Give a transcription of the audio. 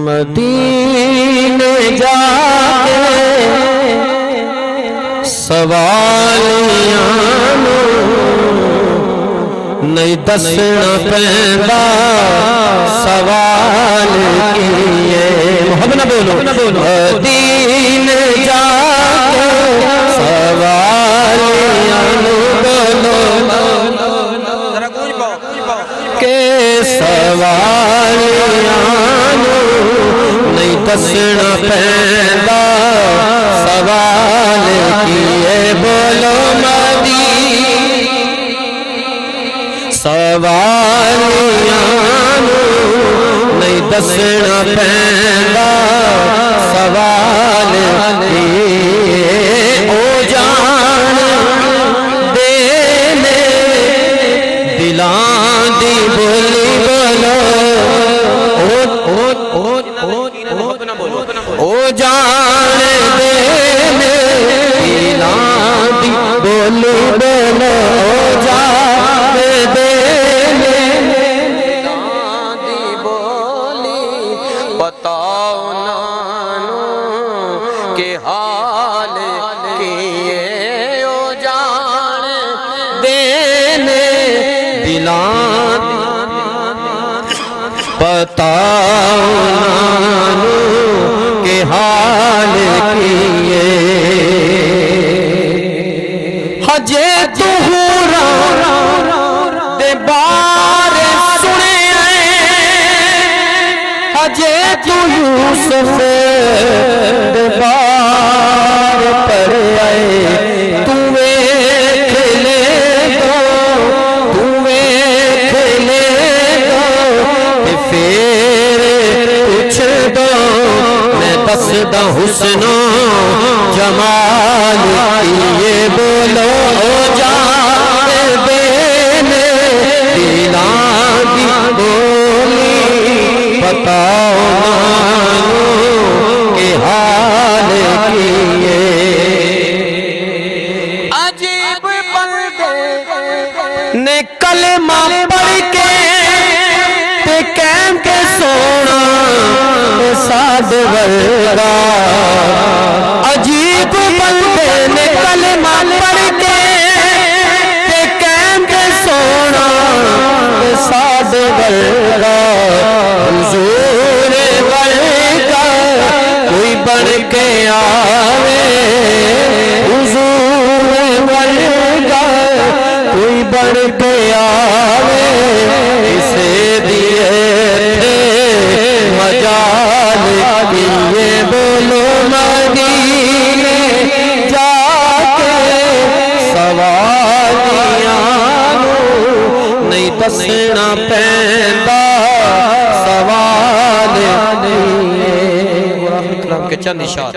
مدینے جا کے سوالیاں نہیں دسنا پیندا سوال کیے محبت نہ بولو مدینے جا کے سوالیاں بولو کہ سوالیاں نہیں دسنا پیندا سوال کیے بولو سوالیاں نہیں دسنا پیندا سوال کیے او جان دینے دلاں دی بولی بولو او جان دینے دلاں دی بولی بولو او جان دینے دلاں دی بولی بتاؤ نانو کہ حال کیے او جان دینے دلاں بتاؤ نانو کہ حال کیے حجے تو دے بار سنے حجے تو یوسف دے بار پر آئے تو ویکھ لے گو تو ویکھ لے گو پھر پوچھ دو میں دس دا حسن و جمال کیے بولو جان دینے دلاں دی بولی بتاؤ نانو کہ حال کیے عجیب بندے نے کلمہ پڑھ کے تے کہن کے سونا ساد ورگا عجیب بندے نے کلمہ پڑھ کے تے کہن کے سونا ساد ورگا حضور ورگا کوئی بن کے آوے حضور ورگا کوئی بن کے آوے اسے دیے تھے مجال کیے بولو مدینے جا کے سوالیاں نہیں دسنا پیندا سوال کیے قرآن کے چند اشارات